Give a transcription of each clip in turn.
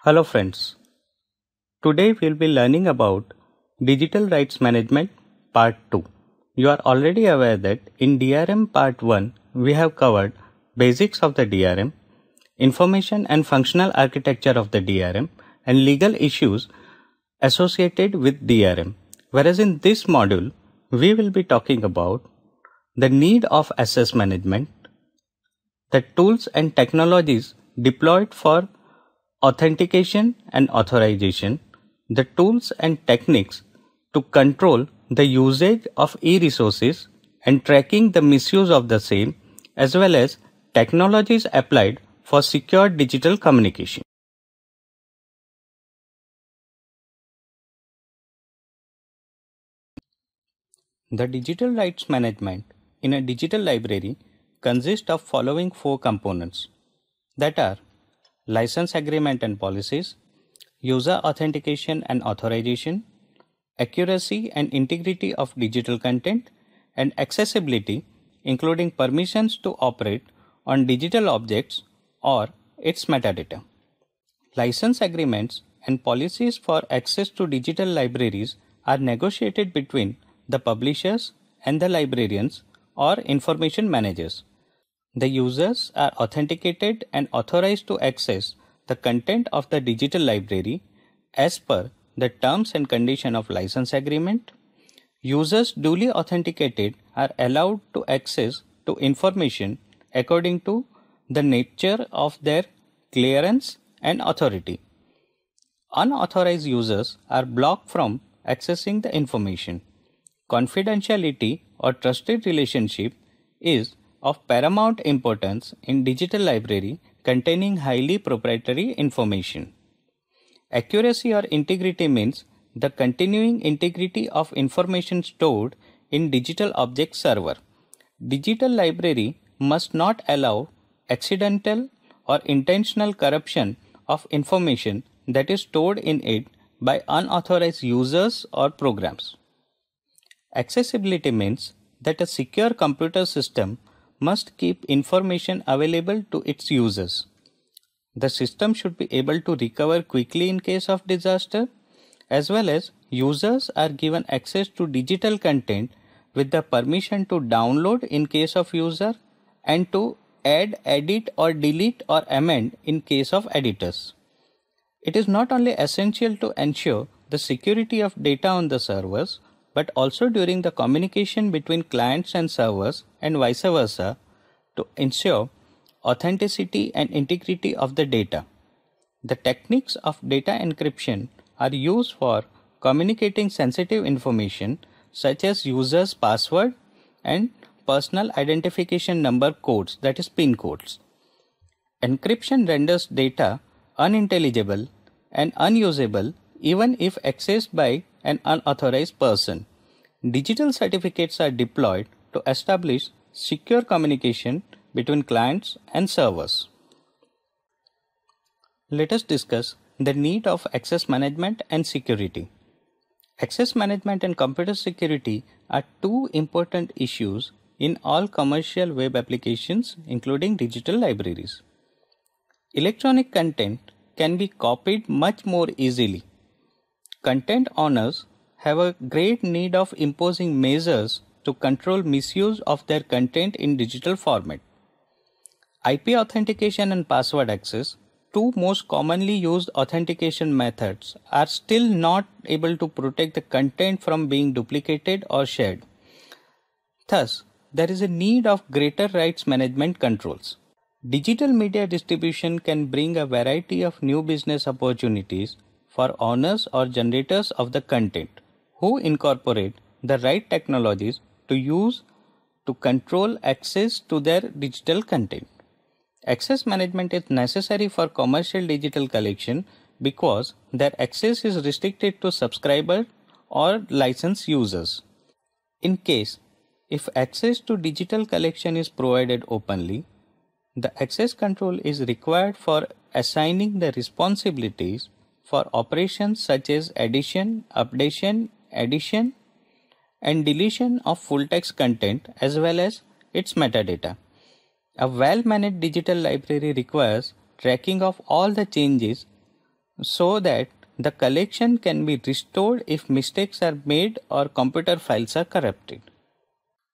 Hello friends, today we'll be learning about Digital Rights Management Part 2. You are already aware that in DRM Part 1 we have covered basics of the DRM, information and functional architecture of the DRM and legal issues associated with DRM. Whereas in this module we will be talking about the need of access management, the tools and technologies deployed for authentication and authorization, the tools and techniques to control the usage of e-resources and tracking the misuse of the same, as well as technologies applied for secure digital communication. The digital rights management in a digital library consists of following four components, that are license agreement and policies, user authentication and authorization, accuracy and integrity of digital content, and accessibility, including permissions to operate on digital objects or its metadata. License agreements and policies for access to digital libraries are negotiated between the publishers and the librarians or information managers. The users are authenticated and authorized to access the content of the digital library as per the terms and conditions of license agreement. Users duly authenticated are allowed to access to information according to the nature of their clearance and authority. Unauthorized users are blocked from accessing the information. Confidentiality or trusted relationship is of paramount importance in digital library containing highly proprietary information. Accuracy or integrity means the continuing integrity of information stored in digital object server. Digital library must not allow accidental or intentional corruption of information that is stored in it by unauthorized users or programs. Accessibility means that a secure computer system must keep information available to its users. The system should be able to recover quickly in case of disaster, as well as users are given access to digital content with the permission to download in case of user and to add, edit or delete or amend in case of editors. It is not only essential to ensure the security of data on the servers, but also during the communication between clients and servers and vice versa to ensure authenticity and integrity of the data. The techniques of data encryption are used for communicating sensitive information such as users' password and personal identification number codes, that is PIN codes. Encryption renders data unintelligible and unusable even if accessed by an unauthorized person. Digital certificates are deployed to establish secure communication between clients and servers. Let us discuss the need of access management and security. Access management and computer security are two important issues in all commercial web applications, including digital libraries. Electronic content can be copied much more easily. Content owners have a great need of imposing measures to control misuse of their content in digital format. IP authentication and password access, two most commonly used authentication methods, are still not able to protect the content from being duplicated or shared. Thus, there is a need of greater rights management controls. Digital media distribution can bring a variety of new business opportunities for owners or generators of the content who incorporate the right technologies to use to control access to their digital content. Access management is necessary for commercial digital collection because their access is restricted to subscriber or license users. In case if access to digital collection is provided openly, the access control is required for assigning the responsibilities for operations such as addition, updation, addition, and deletion of full text content as well as its metadata. A well-managed digital library requires tracking of all the changes so that the collection can be restored if mistakes are made or computer files are corrupted.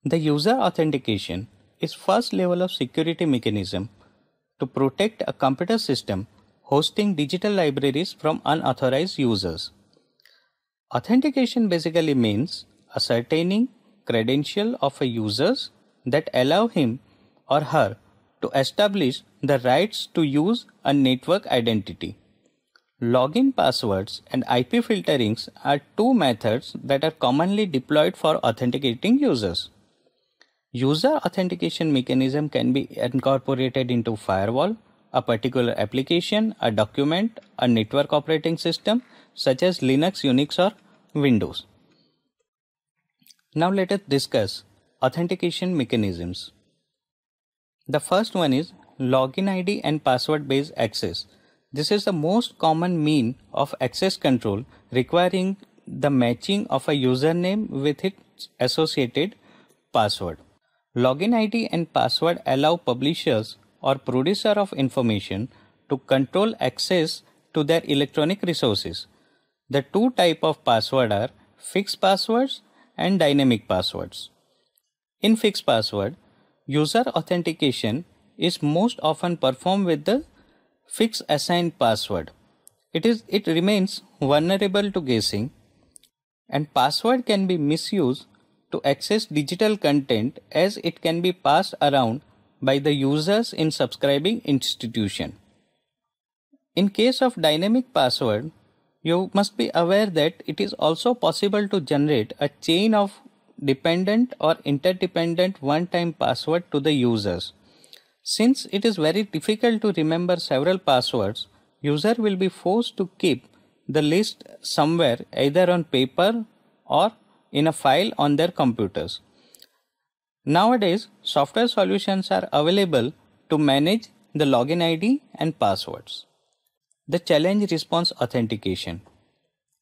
The user authentication is first level of security mechanism to protect a computer system hosting digital libraries from unauthorized users. Authentication basically means ascertaining credential of a user that allow him or her to establish the rights to use a network identity. Login passwords and IP filterings are two methods that are commonly deployed for authenticating users. User authentication mechanism can be incorporated into firewall, a particular application, a document, a network operating system such as Linux, Unix or Windows. Now let us discuss authentication mechanisms. The first one is login ID and password based access. This is the most common mean of access control requiring the matching of a username with its associated password. Login ID and password allow publishers or producer of information to control access to their electronic resources. The two types of password are fixed passwords and dynamic passwords. In fixed password, user authentication is most often performed with the fixed assigned password. It remains vulnerable to guessing, and password can be misused to access digital content as it can be passed around by the users in subscribing institution. In case of dynamic password, you must be aware that it is also possible to generate a chain of dependent or interdependent one-time password to the users. Since it is very difficult to remember several passwords, user will be forced to keep the list somewhere either on paper or in a file on their computers. Nowadays, software solutions are available to manage the login ID and passwords. The challenge response authentication.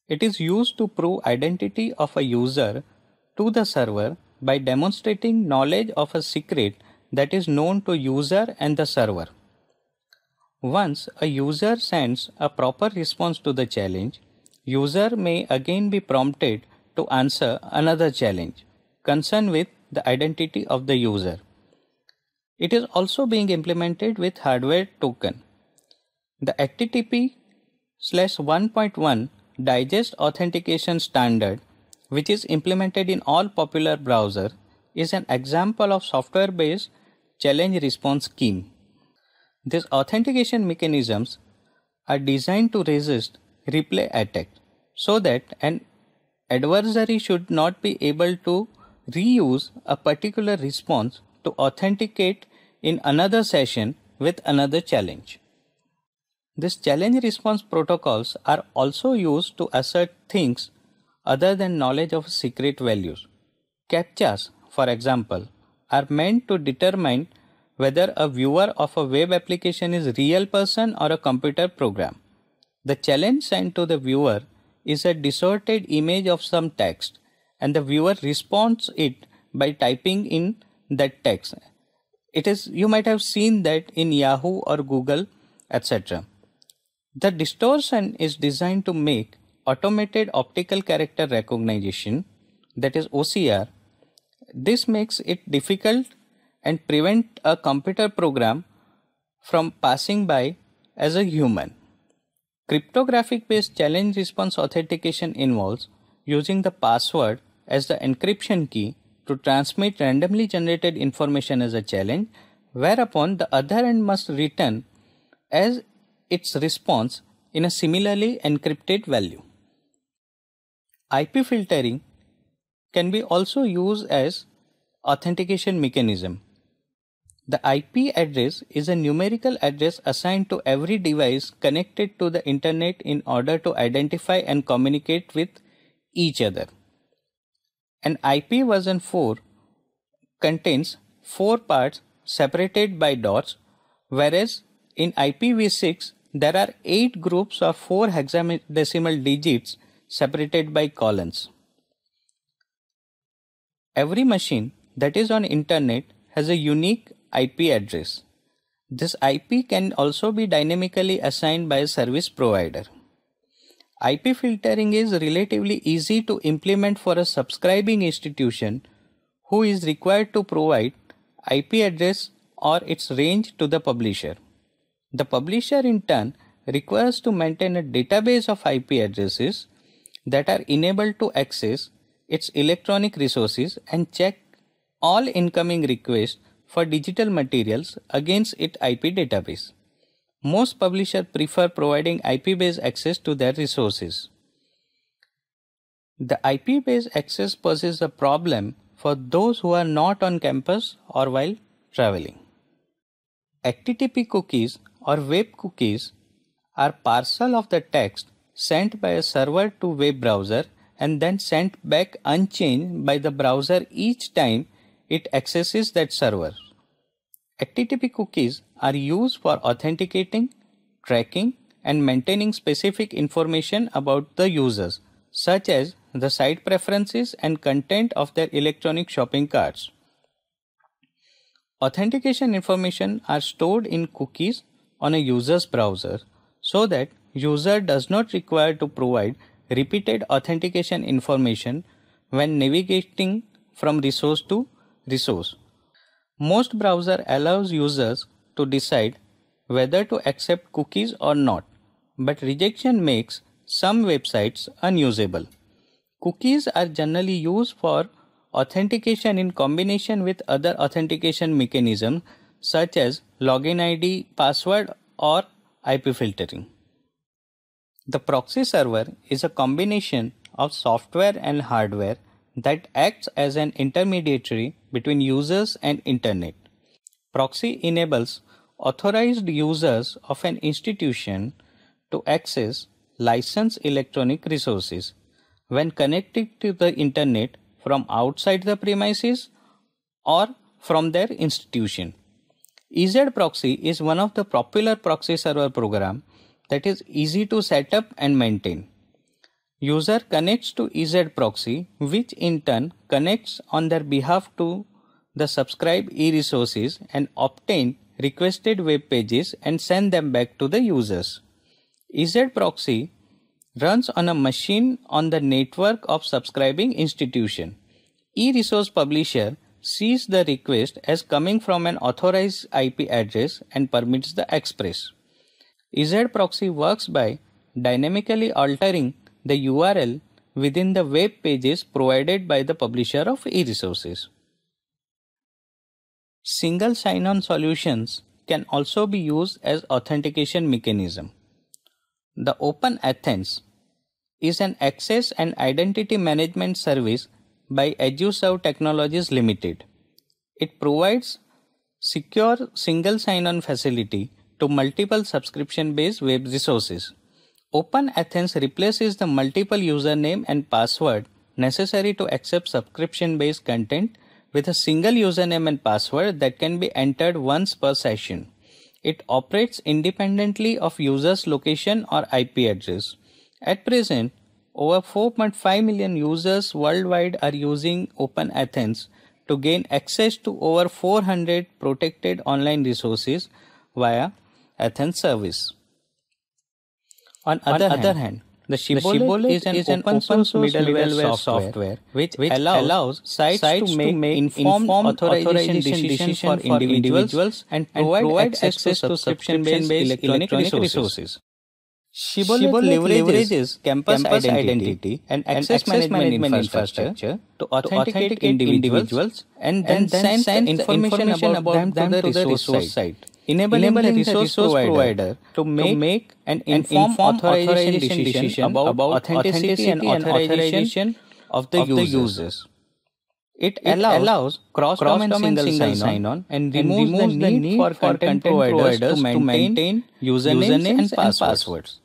It is used to prove identity of a user to the server by demonstrating knowledge of a secret that is known to user and the server. Once a user sends a proper response to the challenge, user may again be prompted to answer another challenge concerned with the identity of the user. It is also being implemented with hardware token. The HTTP/1.1 digest authentication standard, which is implemented in all popular browsers, is an example of software-based challenge response scheme. These authentication mechanisms are designed to resist replay attack so that an adversary should not be able to reuse a particular response to authenticate in another session with another challenge. These challenge response protocols are also used to assert things other than knowledge of secret values. CAPTCHAs, for example, are meant to determine whether a viewer of a web application is a real person or a computer program. The challenge sent to the viewer is a distorted image of some text, and the viewer responds it by typing in that text. You might have seen that in Yahoo or Google, etc. The distortion is designed to make automated optical character recognition, that is OCR. This makes it difficult and prevent a computer program from passing by as a human. Cryptographic based challenge response authentication involves using the password as the encryption key to transmit randomly generated information as a challenge, whereupon the other end must return as its response in a similarly encrypted value. IP filtering can be also used as authentication mechanism. The IP address is a numerical address assigned to every device connected to the internet in order to identify and communicate with each other. An IP version 4 contains 4 parts separated by dots, whereas in IPv6 there are 8 groups of 4 hexadecimal digits separated by colons. Every machine that is on internet has a unique IP address. This IP can also be dynamically assigned by a service provider. IP filtering is relatively easy to implement for a subscribing institution who is required to provide IP address or its range to the publisher. The publisher in turn requires to maintain a database of IP addresses that are enabled to access its electronic resources and check all incoming requests for digital materials against its IP database. Most publishers prefer providing IP-based access to their resources. The IP-based access poses a problem for those who are not on campus or while traveling. HTTP cookies or web cookies are parcel of the text sent by a server to web browser and then sent back unchanged by the browser each time it accesses that server. HTTP cookies are used for authenticating, tracking, and maintaining specific information about the users, such as the site preferences and content of their electronic shopping carts. Authentication information are stored in cookies on a user's browser so that user does not require to provide repeated authentication information when navigating from resource to resource. Most browser allows users to decide whether to accept cookies or not, but rejection makes some websites unusable. Cookies are generally used for authentication in combination with other authentication mechanisms such as login ID, password, or IP filtering. The proxy server is a combination of software and hardware that acts as an intermediary between users and internet. Proxy enables authorized users of an institution to access licensed electronic resources when connected to the internet from outside the premises or from their institution. EZproxy is one of the popular proxy server programs that is easy to set up and maintain. User connects to EZproxy, which in turn connects on their behalf to the subscribed e-resources and obtain requested web pages and send them back to the users. EZproxy runs on a machine on the network of subscribing institution. E-resource publisher sees the request as coming from an authorized IP address and permits the express. EZproxy works by dynamically altering the URL within the web pages provided by the publisher of e-resources. Single sign-on solutions can also be used as authentication mechanism. The Open Athens is an access and identity management service by EduServe Technologies Limited. It provides secure single sign-on facility to multiple subscription-based web resources. Open Athens replaces the multiple username and password necessary to accept subscription-based content with a single username and password that can be entered once per session. It operates independently of user's location or IP address. At present, over 4.5 million users worldwide are using Open Athens to gain access to over 400 protected online resources via Athens service. On other hand, the Shibboleth is an open source middleware software which allows sites to make informed authorization decisions for individuals and provide access to subscription-based electronic resources. Shibboleth leverages campus identity and access management infrastructure to authenticate individuals and then send information about them to the resource site, enabling the resource provider to make an informed authorization decision about authenticity and authorization of the users. It allows cross-domain single sign-on and removes the need for content providers to maintain usernames and passwords.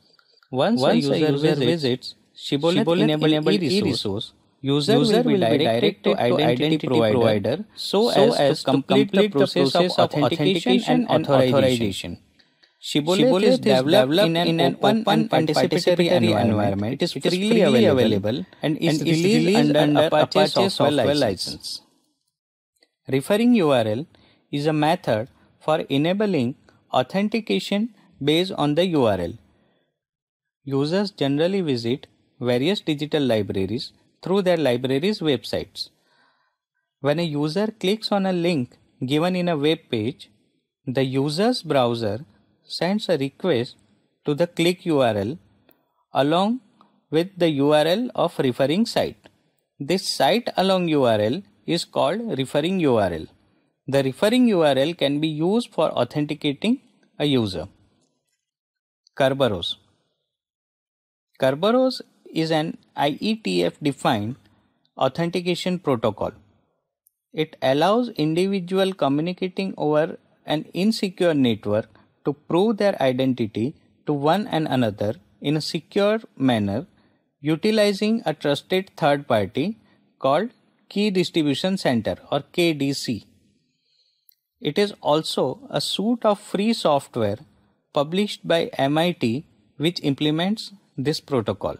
Once a user visits Shibboleth-enabled e-resource, user will be directed to identity provider so as to complete the process of authentication and authorization. Shibboleth is developed in an open and participatory environment. It is freely available and is released under Apache software license. Referring URL is a method for enabling authentication based on the URL. users generally visit various digital libraries through their libraries' websites. When a user clicks on a link given in a web page, the user's browser sends a request to the click URL along with the URL of referring site. This site along URL is called referring URL. The referring URL can be used for authenticating a user. Kerberos. Kerberos is an IETF-defined authentication protocol. It allows individuals communicating over an insecure network to prove their identity to one another in a secure manner utilizing a trusted third party called Key Distribution Center or KDC. It is also a suite of free software published by MIT which implements this protocol.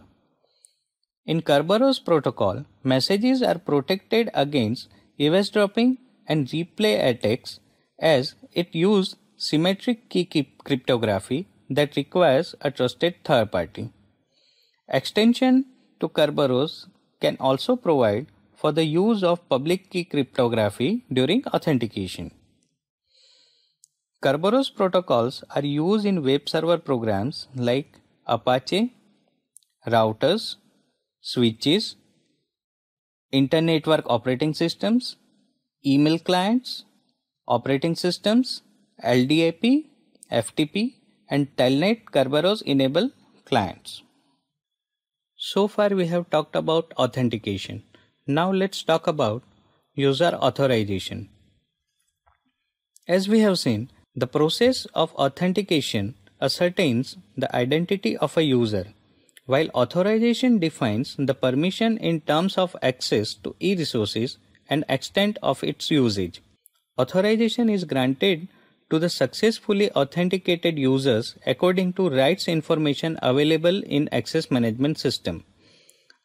In Kerberos protocol, messages are protected against eavesdropping and replay attacks as it uses symmetric key cryptography that requires a trusted third party. Extension to Kerberos can also provide for the use of public key cryptography during authentication. Kerberos protocols are used in web server programs like Apache, routers, switches, internetwork operating systems, email clients, operating systems, LDAP, FTP, and Telnet Kerberos enable clients. So far we have talked about authentication. Now let's talk about user authorization. As we have seen, the process of authentication ascertains the identity of a user, while authorization defines the permission in terms of access to e-resources and extent of its usage. Authorization is granted to the successfully authenticated users according to rights information available in access management system.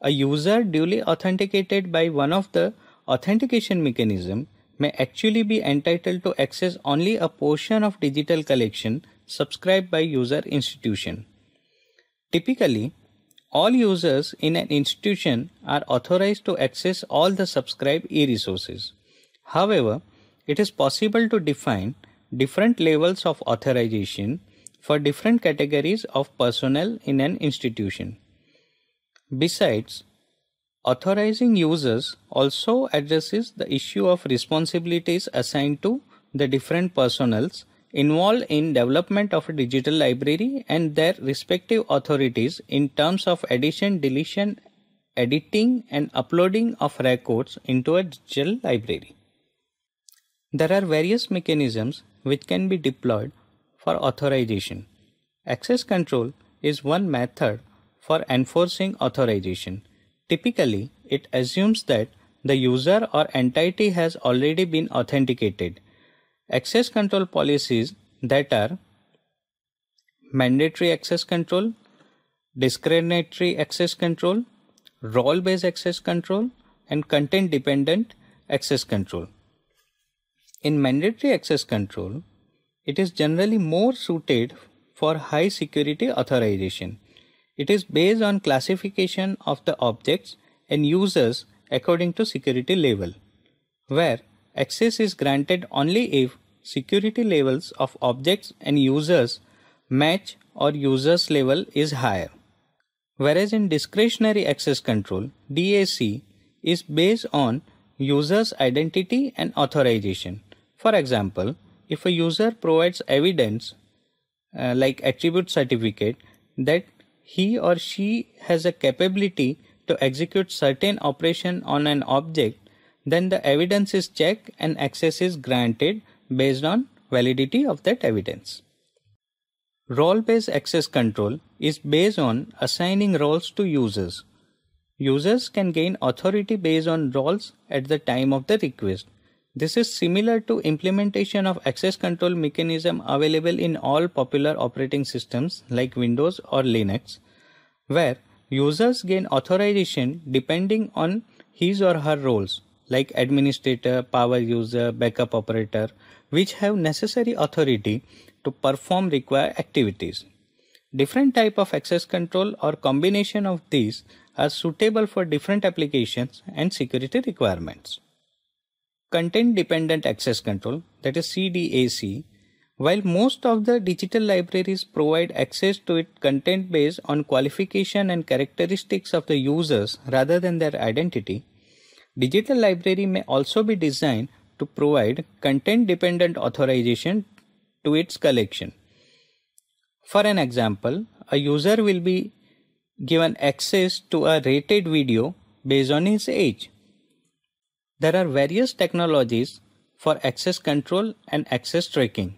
A user duly authenticated by one of the authentication mechanism may actually be entitled to access only a portion of digital collection subscribed by user institution. Typically, all users in an institution are authorized to access all the subscribed e-resources. However, it is possible to define different levels of authorization for different categories of personnel in an institution. Besides, authorizing users also addresses the issue of responsibilities assigned to the different personnels involved in development of a digital library and their respective authorities in terms of addition, deletion, editing and uploading of records into a digital library. There are various mechanisms which can be deployed for authorization. Access control is one method for enforcing authorization. Typically, it assumes that the user or entity has already been authenticated. Access control policies that are mandatory access control, discriminatory access control, role-based access control, and content-dependent access control. In mandatory access control, it is generally more suited for high security authorization. It is based on classification of the objects and users according to security level, where access is granted only if security levels of objects and users match or users level is higher. Whereas in discretionary access control, DAC is based on user's identity and authorization. For example, if a user provides evidence like attribute certificate that he or she has a capability to execute certain operation on an object, then the evidence is checked and access is granted based on validity of that evidence. Role-based access control is based on assigning roles to users. Users can gain authority based on roles at the time of the request. This is similar to implementation of access control mechanism available in all popular operating systems like Windows or Linux, where users gain authorization depending on his or her roles like administrator, power user, backup operator, which have necessary authority to perform required activities. Different type of access control or combination of these are suitable for different applications and security requirements. Content Dependent Access Control, that is CDAC, while most of the digital libraries provide access to its content based on qualification and characteristics of the users rather than their identity, digital library may also be designed to provide content-dependent authorization to its collection. For an example, a user will be given access to a rated video based on his age. There are various technologies for access control and access tracking.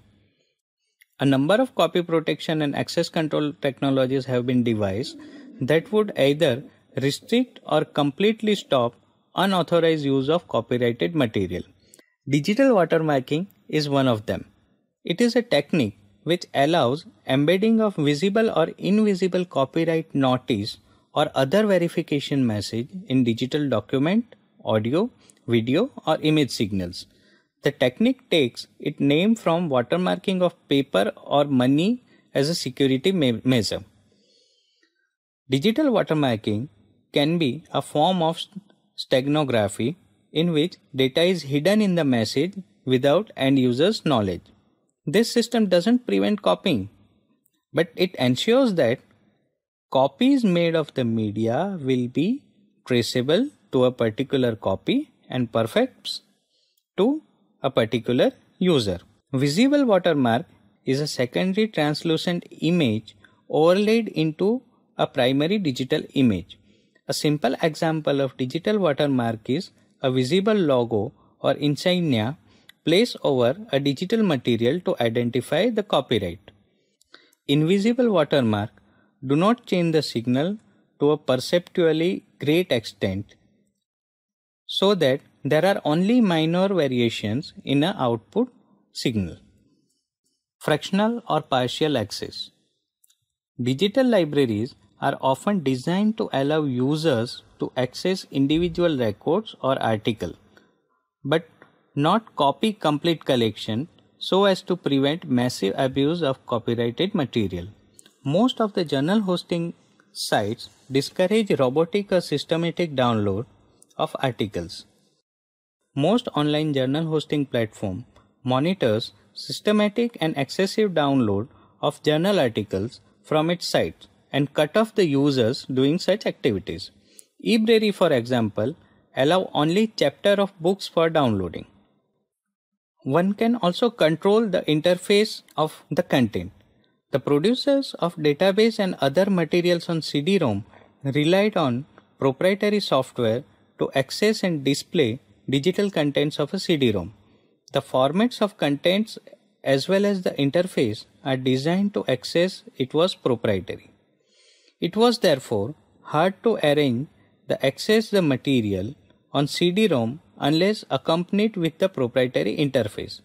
A number of copy protection and access control technologies have been devised that would either restrict or completely stop unauthorized use of copyrighted material. Digital watermarking is one of them. It is a technique which allows embedding of visible or invisible copyright notice or other verification message in digital document, audio, video, or image signals. The technique takes its name from watermarking of paper or money as a security measure. Digital watermarking can be a form of steganography in which data is hidden in the message without end user's knowledge. This system doesn't prevent copying, but it ensures that copies made of the media will be traceable to a particular copy and perhaps to a particular user. Visible watermark is a secondary translucent image overlaid into a primary digital image. A simple example of digital watermark is a visible logo or insignia placed over a digital material to identify the copyright. Invisible watermark do not change the signal to a perceptually great extent, so that there are only minor variations in an output signal. Fractional or partial access. Digital libraries are often designed to allow users to access individual records or articles, but not copy complete collection so as to prevent massive abuse of copyrighted material. Most of the journal hosting sites discourage robotic or systematic download of articles. Most online journal hosting platform monitors systematic and excessive download of journal articles from its site and cut off the users doing such activities. eBrary, for example, allow only chapter of books for downloading. One can also control the interface of the content. The producers of database and other materials on CD-ROM relied on proprietary software to access and display digital contents of a CD-ROM. The formats of contents as well as the interface are designed to access it was proprietary. It was therefore hard to arrange the access the material on CD-ROM unless accompanied with the proprietary interface.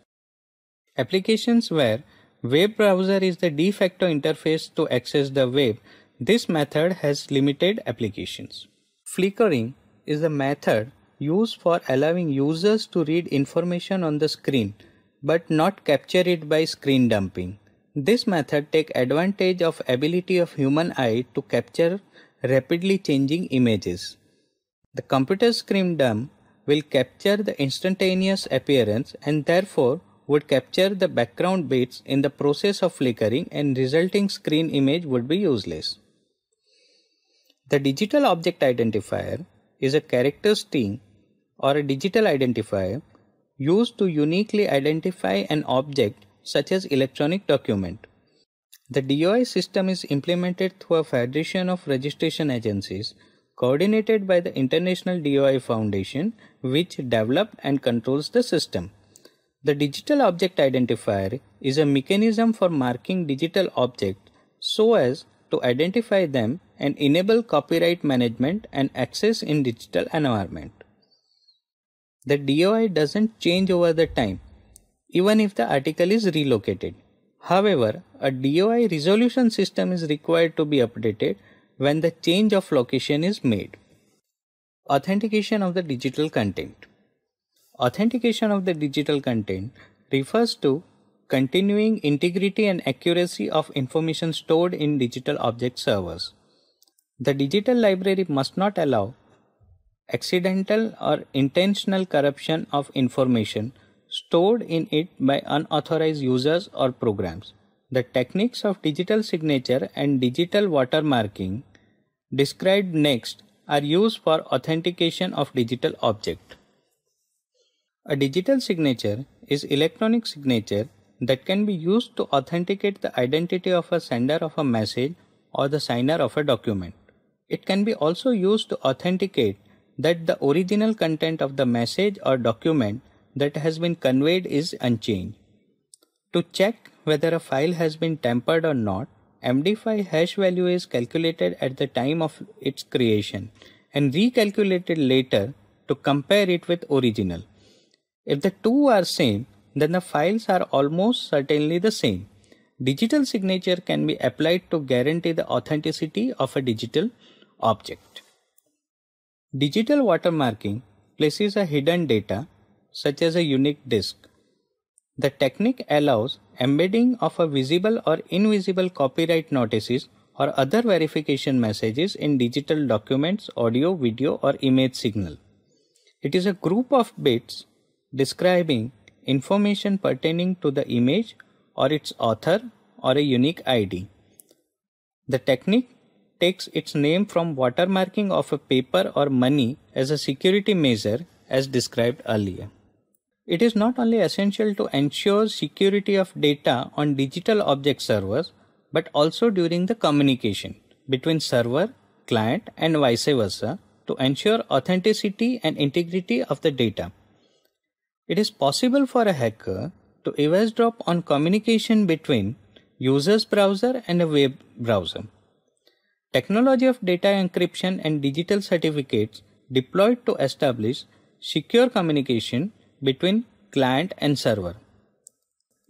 Applications where web browser is the de facto interface to access the web, this method has limited applications. Flickering is the method used for allowing users to read information on the screen but not capture it by screen dumping. This method takes advantage of ability of human eye to capture rapidly changing images. The computer screen dump will capture the instantaneous appearance and therefore would capture the background bits in the process of flickering, and resulting screen image would be useless. The digital object identifier is a character string or a digital identifier used to uniquely identify an object such as electronic document. The DOI system is implemented through a federation of registration agencies coordinated by the International DOI Foundation, which developed and controls the system. The digital object identifier is a mechanism for marking digital objects so as to identify them and enable copyright management and access in digital environment. The DOI doesn't change over the time, even if the article is relocated. However, a DOI resolution system is required to be updated when the change of location is made. Authentication of the digital content. Authentication of the digital content refers to continuing integrity and accuracy of information stored in digital object servers. The digital library must not allow accidental or intentional corruption of information stored in it by unauthorized users or programs. The techniques of digital signature and digital watermarking described next are used for authentication of digital object. A digital signature is electronic signature that can be used to authenticate the identity of a sender of a message or the signer of a document. It can be also used to authenticate that the original content of the message or document that has been conveyed is unchanged. To check whether a file has been tampered or not, MD5 hash value is calculated at the time of its creation and recalculated later to compare it with original. If the two are same, then the files are almost certainly the same. Digital signature can be applied to guarantee the authenticity of a digital object. Digital watermarking places a hidden data, such as a unique disk. The technique allows embedding of a visible or invisible copyright notices or other verification messages in digital documents, audio, video, or image signal. It is a group of bits describing information pertaining to the image or its author or a unique ID. The technique takes its name from watermarking of a paper or money as a security measure as described earlier. It is not only essential to ensure security of data on digital object servers, but also during the communication between server, client, and vice versa to ensure authenticity and integrity of the data. It is possible for a hacker to eavesdrop on communication between user's browser and a web browser. Technology of data encryption and digital certificates deployed to establish secure communication between client and server.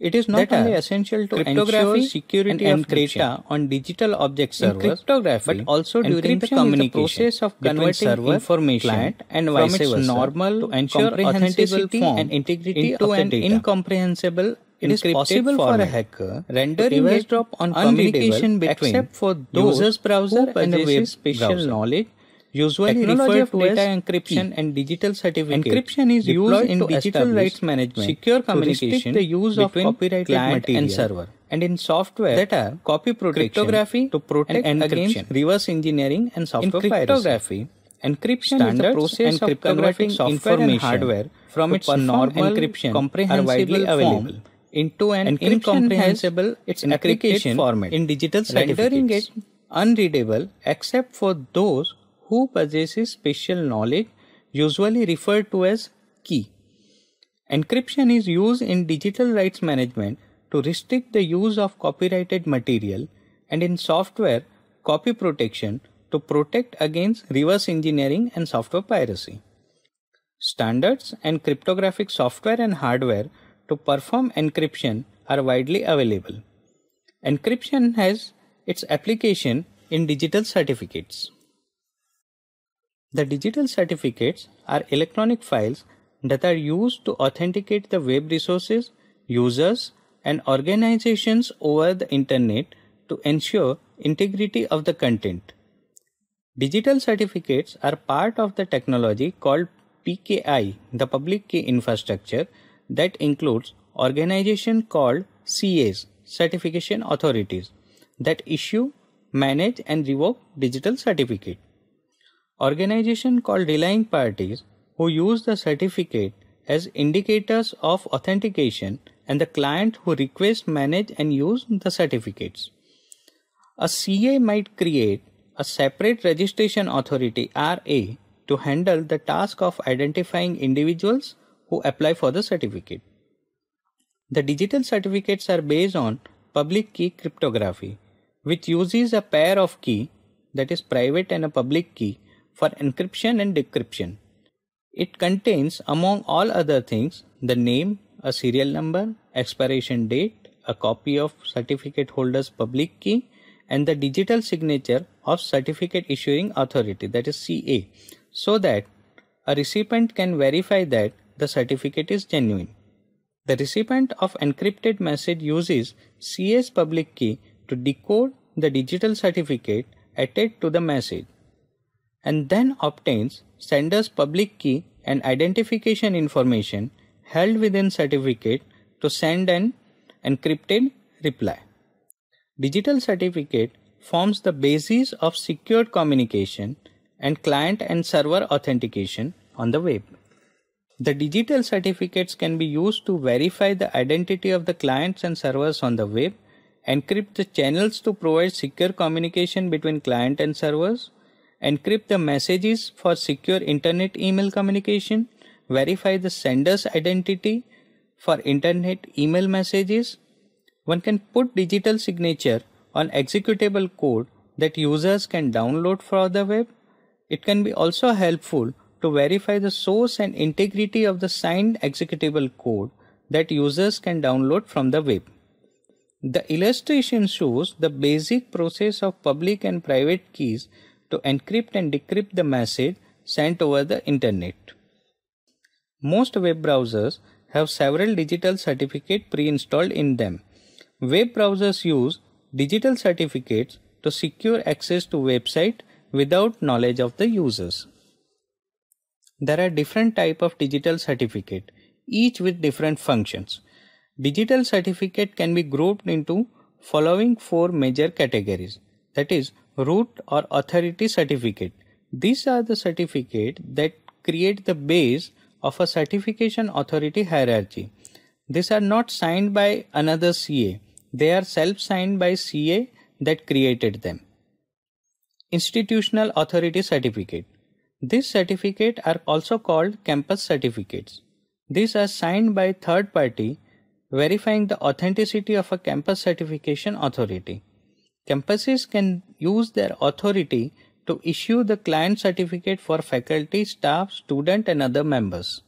It is not only essential to ensure security of data on digital object servers, but also during the communication process of converting server information client and vice versa normal to ensure authenticity and integrity into an incomprehensible. It is possible for a hacker rendering eavesdrop on communication between except for those user's browser and a web special knowledge, usually referred to as data encryption and digital certificate. Encryption is used in digital rights management, secure communication, the use of copyrighted client and server, and in software that are copy protection, cryptography to protect against reverse engineering and software piracy. Encryption is the process of converting software and hardware from its normal encryption comprehensible available into an incomprehensible its application format in digital certificates, rendering it unreadable except for those who possesses special knowledge, usually referred to as key. Encryption is used in digital rights management to restrict the use of copyrighted material, and in software copy protection to protect against reverse engineering and software piracy. Standards and cryptographic software and hardware to perform encryption are widely available. Encryption has its application in digital certificates. The digital certificates are electronic files that are used to authenticate the web resources, users, and organizations over the internet to ensure integrity of the content. Digital certificates are part of the technology called PKI, the public key infrastructure, that includes organizations called CAs, certification authorities, that issue, manage, and revoke digital certificate. Organizations called relying parties who use the certificate as indicators of authentication, and the client who requests, manage, and use the certificates. A CA might create a separate registration authority RA to handle the task of identifying individuals who apply for the certificate. The digital certificates are based on public key cryptography, which uses a pair of key, that is private and a public key, for encryption and decryption. It contains, among all other things, the name, a serial number, expiration date, a copy of certificate holder's public key, and the digital signature of certificate issuing authority, that is CA, so that a recipient can verify that the certificate is genuine. The recipient of encrypted message uses CA's public key to decode the digital certificate attached to the message and then obtains sender's public key and identification information held within certificate to send an encrypted reply. Digital certificate forms the basis of secured communication and client and server authentication on the web. The digital certificates can be used to verify the identity of the clients and servers on the web, encrypt the channels to provide secure communication between client and servers, encrypt the messages for secure internet email communication, verify the sender's identity for internet email messages. One can put digital signature on executable code that users can download from the web. It can be also helpful to verify the source and integrity of the signed executable code that users can download from the web. The illustration shows the basic process of public and private keys to encrypt and decrypt the message sent over the internet. Most web browsers have several digital certificates pre-installed in them. Web browsers use digital certificates to secure access to websites without knowledge of the users. There are different types of digital certificate, each with different functions. Digital certificate can be grouped into following four major categories, that is, root or authority certificate. These are the certificates that create the base of a certification authority hierarchy. These are not signed by another CA. They are self-signed by CA that created them. Institutional authority certificate. These certificates are also called campus certificates. These are signed by third party, verifying the authenticity of a campus certification authority. Campuses can use their authority to issue the client certificate for faculty, staff, student and other members.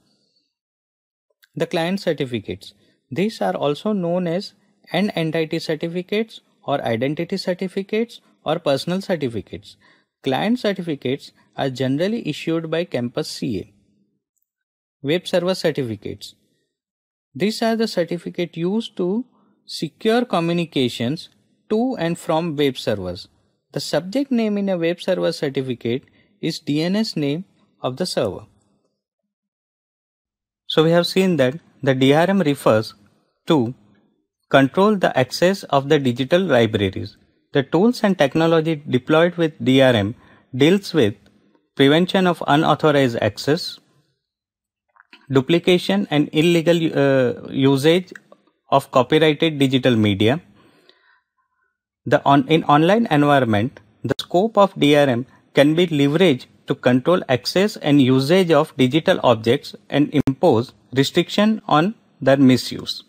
The client certificates. These are also known as entity certificates or identity certificates or personal certificates. Client certificates are generally issued by campus CA. Web server certificates. These are the certificates used to secure communications to and from web servers. The subject name in a web server certificate is DNS name of the server. So we have seen that the DRM refers to control the access of the digital libraries. The tools and technology deployed with DRM deals with prevention of unauthorized access, duplication and illegal usage of copyrighted digital media. In online environment, the scope of DRM can be leveraged to control access and usage of digital objects and impose restriction on their misuse.